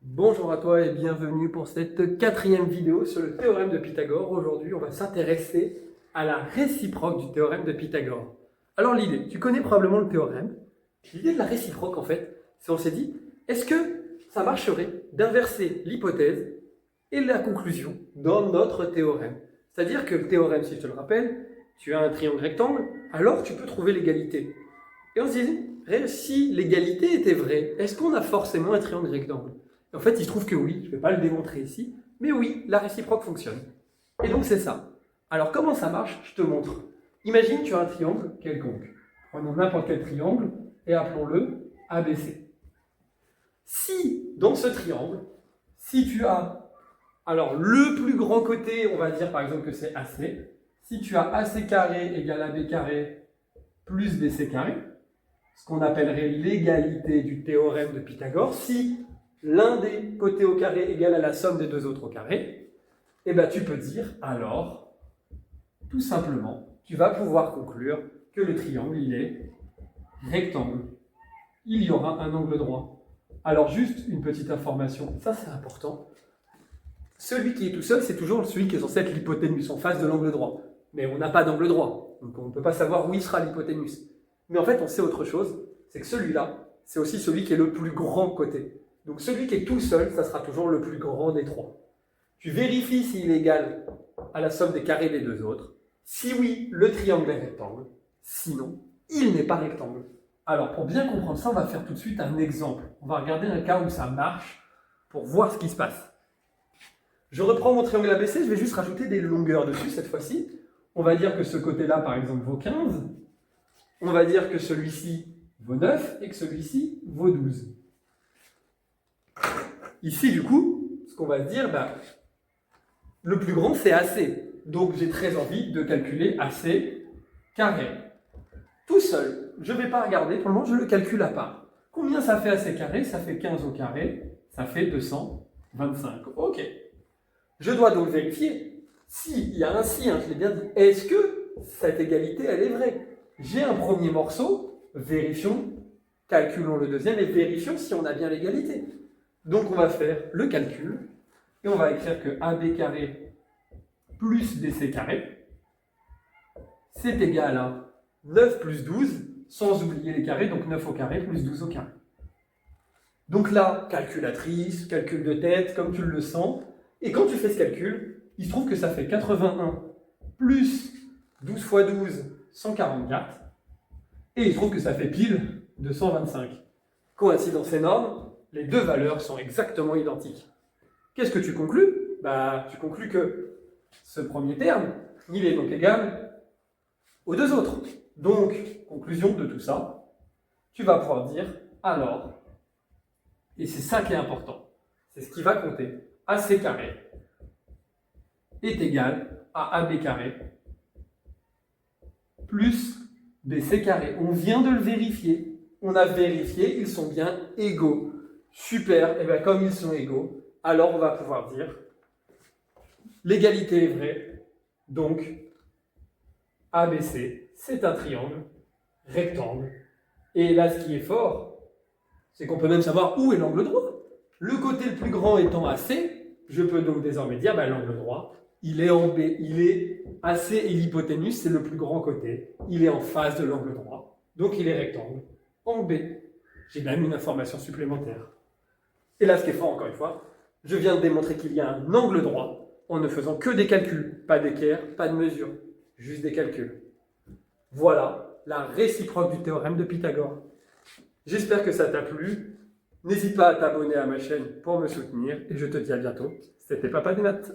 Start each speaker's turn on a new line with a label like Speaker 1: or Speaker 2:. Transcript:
Speaker 1: Bonjour à toi et bienvenue pour cette quatrième vidéo sur le théorème de Pythagore. Aujourd'hui, on va s'intéresser à la réciproque du théorème de Pythagore. Alors l'idée, tu connais probablement le théorème. L'idée de la réciproque, en fait, c'est on s'est dit, est-ce que ça marcherait d'inverser l'hypothèse et la conclusion dans notre théorème? C'est-à-dire que le théorème, si je te le rappelle, tu as un triangle rectangle, alors tu peux trouver l'égalité. Et on se dit, si l'égalité était vraie, est-ce qu'on a forcément un triangle rectangle? En fait, il se trouve que oui, je ne vais pas le démontrer ici, mais oui, la réciproque fonctionne. Et donc c'est ça. Alors comment ça marche? Je te montre. Imagine tu as un triangle quelconque. Prenons n'importe quel triangle et appelons-le ABC. Si dans ce triangle, si tu as alors le plus grand côté, on va dire par exemple que c'est AC, si tu as AC carré égale AB carré plus BC carré, ce qu'on appellerait l'égalité du théorème de Pythagore, si l'un des côtés au carré égale à la somme des deux autres au carré, et bien tu peux dire alors, tout simplement, tu vas pouvoir conclure que le triangle, il est rectangle. Il y aura un angle droit. Alors juste une petite information, ça c'est important. Celui qui est tout seul, c'est toujours celui qui est censé être l'hypoténuse en face de l'angle droit. Mais on n'a pas d'angle droit, donc on ne peut pas savoir où il sera l'hypoténuse. Mais en fait, on sait autre chose, c'est que celui-là, c'est aussi celui qui est le plus grand côté. Donc celui qui est tout seul, ça sera toujours le plus grand des trois. Tu vérifies s'il est égal à la somme des carrés des deux autres. Si oui, le triangle est rectangle. Sinon, il n'est pas rectangle. Alors pour bien comprendre ça, on va faire tout de suite un exemple. On va regarder un cas où ça marche pour voir ce qui se passe. Je reprends mon triangle ABC, je vais juste rajouter des longueurs dessus cette fois-ci. On va dire que ce côté-là, par exemple, vaut 15. On va dire que celui-ci vaut 9 et que celui-ci vaut 12. Ici, du coup, ce qu'on va se dire, le plus grand, c'est AC. Donc, j'ai très envie de calculer AC carré. Tout seul, je ne vais pas regarder, pour le moment, je le calcule à part. Combien ça fait AC carré? Ça fait 15 au carré, ça fait 225. Ok. Je dois donc vérifier s'il y a un si, je l'ai bien dit. Est-ce que cette égalité, elle est vraie? J'ai un premier morceau, vérifions, calculons le deuxième et vérifions si on a bien l'égalité. Donc on va faire le calcul et on va écrire que AB carré plus BC carré, c'est égal à 9 plus 12, sans oublier les carrés, donc 9 au carré plus 12 au carré. Donc là, calculatrice, calcul de tête, comme tu le sens, et quand tu fais ce calcul, il se trouve que ça fait 81 plus 12 fois 12, 144, et il se trouve que ça fait pile 225. Coïncidence énorme, les deux valeurs sont exactement identiques. Qu'est-ce que tu conclus? Tu conclus que ce premier terme, il est donc égal aux deux autres. Donc, conclusion de tout ça, tu vas pouvoir dire, alors, et c'est ça qui est important, c'est ce qui va compter, AC carré est égal à AB carré plus BC carré. On vient de le vérifier. On a vérifié, ils sont bien égaux. Super, et bien comme ils sont égaux, alors on va pouvoir dire l'égalité est vraie, donc ABC, c'est un triangle rectangle. Et là, ce qui est fort, c'est qu'on peut même savoir où est l'angle droit. Le côté le plus grand étant AC, je peux donc désormais dire l'angle droit, il est en B, il est AC et l'hypoténuse, c'est le plus grand côté, il est en face de l'angle droit, donc il est rectangle en B. J'ai même une information supplémentaire. Et là, ce qui est fort, encore une fois, je viens de démontrer qu'il y a un angle droit en ne faisant que des calculs, pas d'équerre, pas de mesure, juste des calculs. Voilà la réciproque du théorème de Pythagore. J'espère que ça t'a plu. N'hésite pas à t'abonner à ma chaîne pour me soutenir et je te dis à bientôt. C'était Papa des maths.